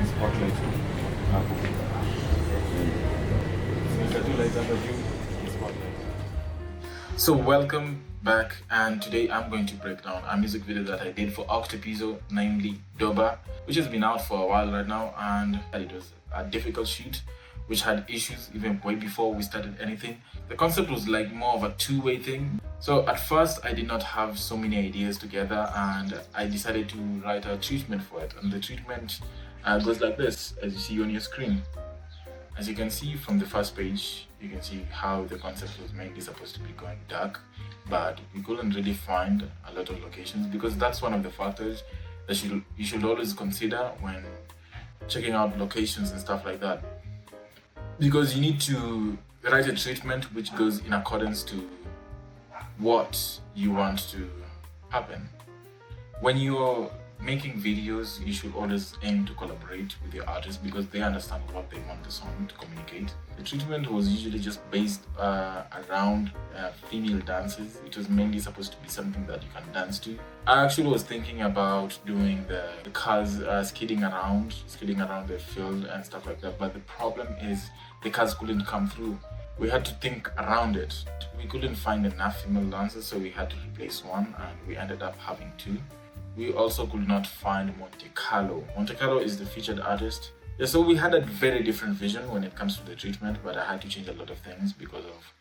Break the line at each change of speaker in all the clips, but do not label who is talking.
spotlight. So welcome back, and today I'm going to break down a music video that I did for Octopizzo, namely Doba, which has been out for a while right now, and it was a difficult shoot which had issues even way before we started anything. The concept was like more of a two-way thing. So at first I did not have so many ideas together, and I decided to write a treatment for it, and the treatment goes like this, as you see on your screen. As you can see from the first page, you can see how the concept was mainly supposed to be going dark, but we couldn't really find a lot of locations, because that's one of the factors that you should always consider when checking out locations and stuff like that. Because you need to write a treatment which goes in accordance to what you want to happen. When you're making videos, you should always aim to collaborate with your artist, because they understand what they want the song to communicate. The treatment was usually just based around female dances. It was mainly supposed to be something that you can dance to. I actually was thinking about doing the cars skidding around the field and stuff like that, but the problem is the cars couldn't come through. We had to think around it. We couldn't find enough female dancers, so we had to replace one, and we ended up having two. We also could not find Monte Carlo. Monte Carlo is the featured artist. Yeah, so we had a very different vision when it comes to the treatment, but I had to change a lot of things because of,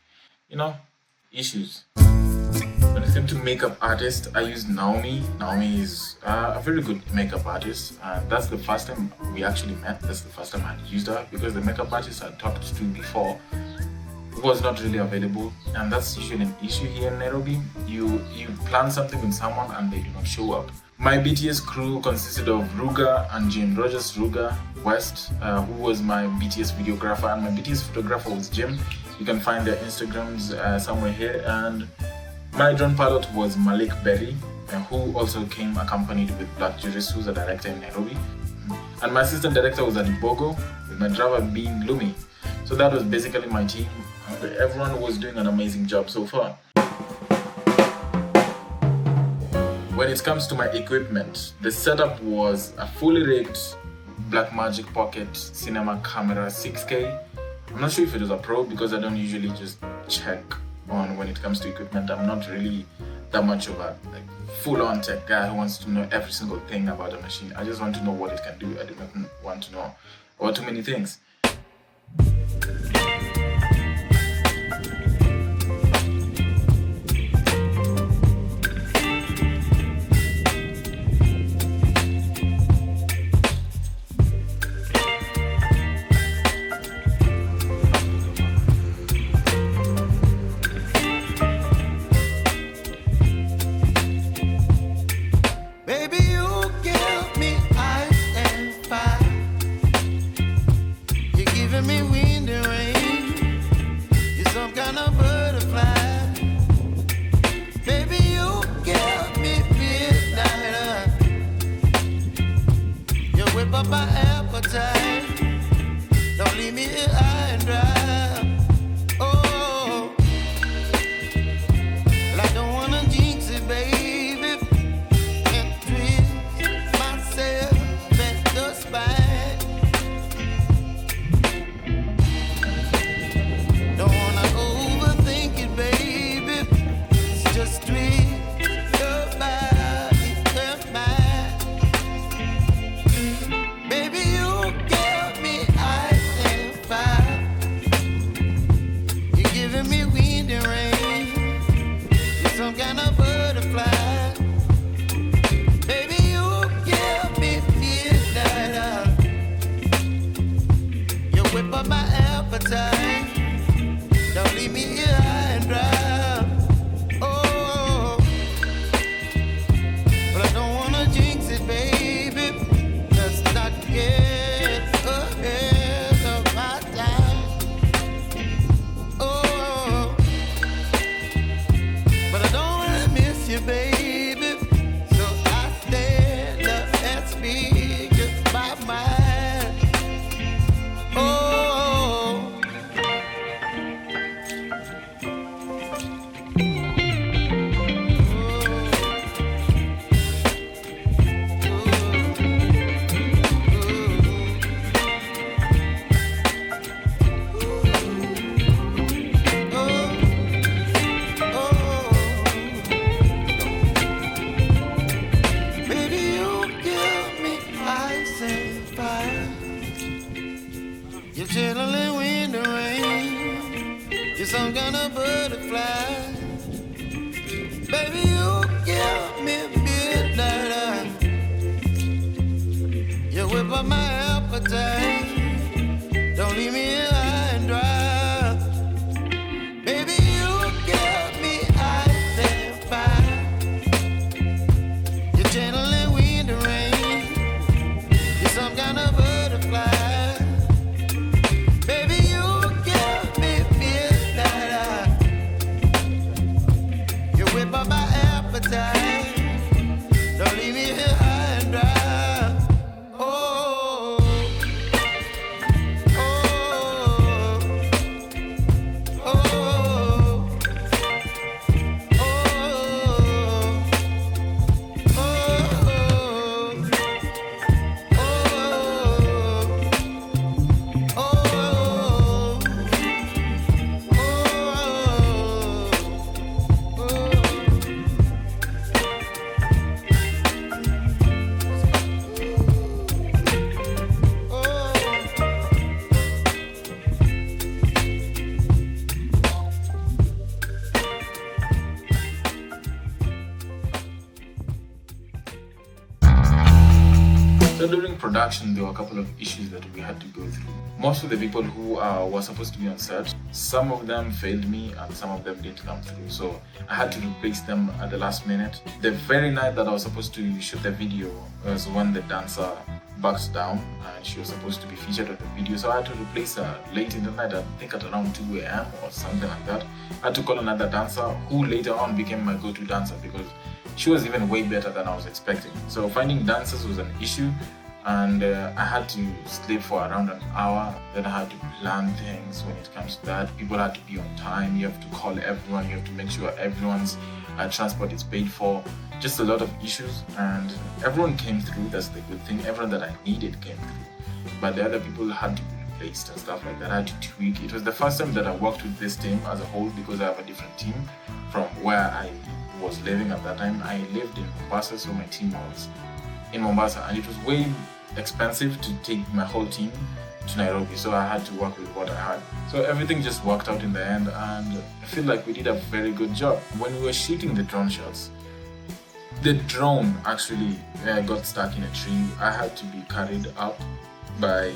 issues. When it came to makeup artist, I used Naomi. Naomi is a very good makeup artist. That's the first time we actually met. That's the first time I used her, because the makeup artist I talked to before was not really available, and that's usually an issue here in Nairobi. You plan something with someone and they do not show up. My BTS crew consisted of Ruga and Jim Rogers. Ruga West, who was my BTS videographer, and my BTS photographer was Jim. You can find their Instagrams somewhere here. And my drone pilot was Malik Berry, who also came accompanied with Black Juris, who's a director in Nairobi. And my assistant director was Alibogo, with my driver being Lumi. So that was basically my team. Everyone was doing an amazing job so far. When it comes to my equipment, the setup was a fully rigged Blackmagic Pocket Cinema Camera 6K. I'm not sure if it was a Pro, because I don't usually just check on when it comes to equipment. I'm not really that much of a full-on tech guy who wants to know every single thing about a machine. I just want to know what it can do. I do not want to know about too many things.
My appetite, don't leave me here high and dry. Oh, well, I don't wanna jinx it, baby, and twist myself at the spine. Don't wanna overthink it, baby. It's just twist your body, your mind. Baby, you give me ice and fire. some kind of butterfly. Baby, you give me midnight. You whip up my appetite. Don't leave me here high and dry. Baby, you give me ice and fire. You're channeling wind and rain. You're some kind of butterfly. Baby, you give me midnight. You whip up my appetite. Don't leave me here high and dry.
So during production, there were a couple of issues that we had to go through. Most of the people who were supposed to be on set, some of them failed me and some of them didn't come through. So I had to replace them at the last minute. The very night that I was supposed to shoot the video was when the dancer backed down and she was supposed to be featured on the video. So I had to replace her late in the night, I think at around 2 a.m. or something like that. I had to call another dancer who later on became my go-to dancer because she was even way better than I was expecting. So finding dancers was an issue, and I had to sleep for around an hour. Then I had to plan things when it comes to that. People had to be on time. You have to call everyone. You have to make sure everyone's transport is paid for. Just a lot of issues, and everyone came through. That's the good thing. Everyone that I needed came through, but the other people had to be replaced and stuff like that. I had to tweak. It was the first time that I worked with this team as a whole because I have a different team from where I was living at that time. I lived in Mombasa, so my team was in Mombasa, and it was way expensive to take my whole team to Nairobi, so I had to work with what I had. So everything just worked out in the end, and I feel like we did a very good job. When we were shooting the drone shots, the drone actually got stuck in a tree. I had to be carried up by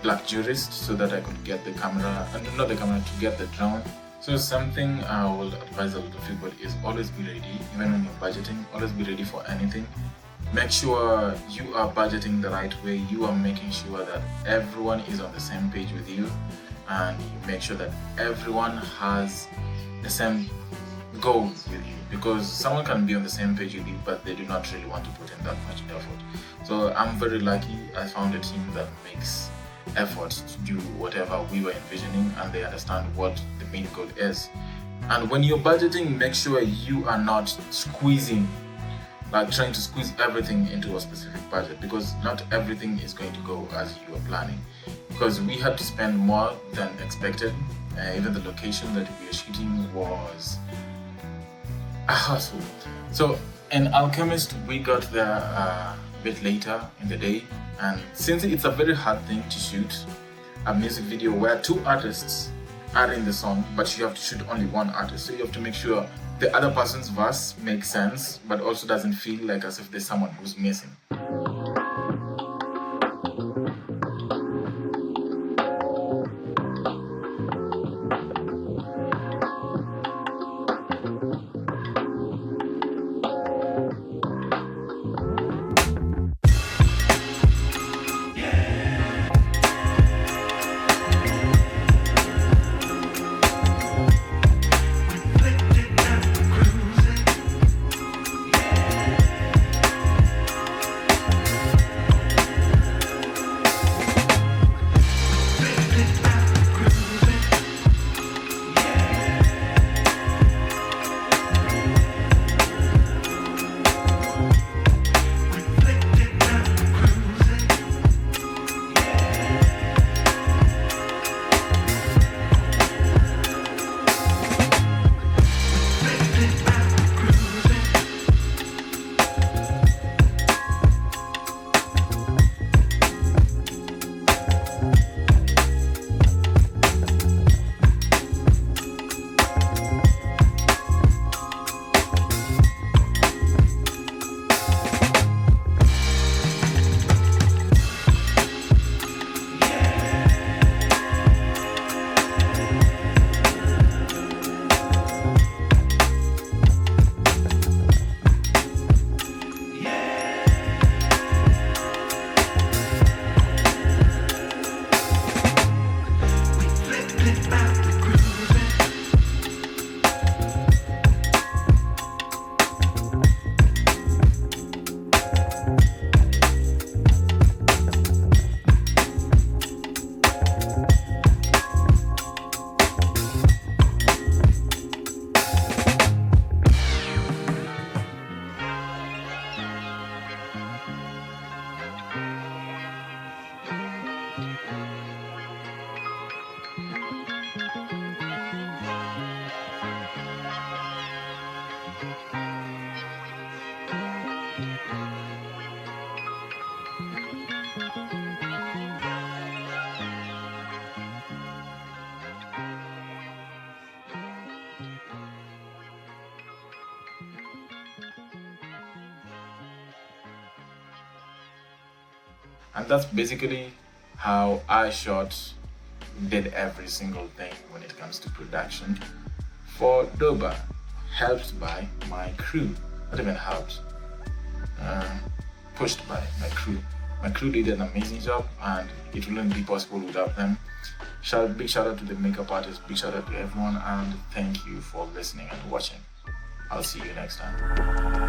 black jurists so that I could get the camera, not the camera, to get the drone. So something I will advise a lot of people is always be ready, even when you're budgeting, always be ready for anything. Make sure you are budgeting the right way. You are making sure that everyone is on the same page with you, and you make sure that everyone has the same goal with you, because someone can be on the same page with you but they do not really want to put in that much effort. So I'm very lucky I found a team that makes effort to do whatever we were envisioning, and they understand what the main goal is. And when you're budgeting, make sure you are not squeezing, like trying to squeeze everything into a specific budget, because not everything is going to go as you are planning. Because we had to spend more than expected. Even the location that we were shooting was a hassle. So in Alchemist, we got there a bit later in the day, and since it's a very hard thing to shoot a music video where two artists are in the song, but you have to shoot only one artist, so you have to make sure the other person's verse makes sense but also doesn't feel like as if there's someone who's missing. And that's basically how I did every single thing when it comes to production for Doba, helped by my crew. Not even helped, pushed by my crew. My crew did an amazing job, and it wouldn't be possible without them. Big shout out to the makeup artist, big shout out to everyone, and thank you for listening and watching. I'll see you next time.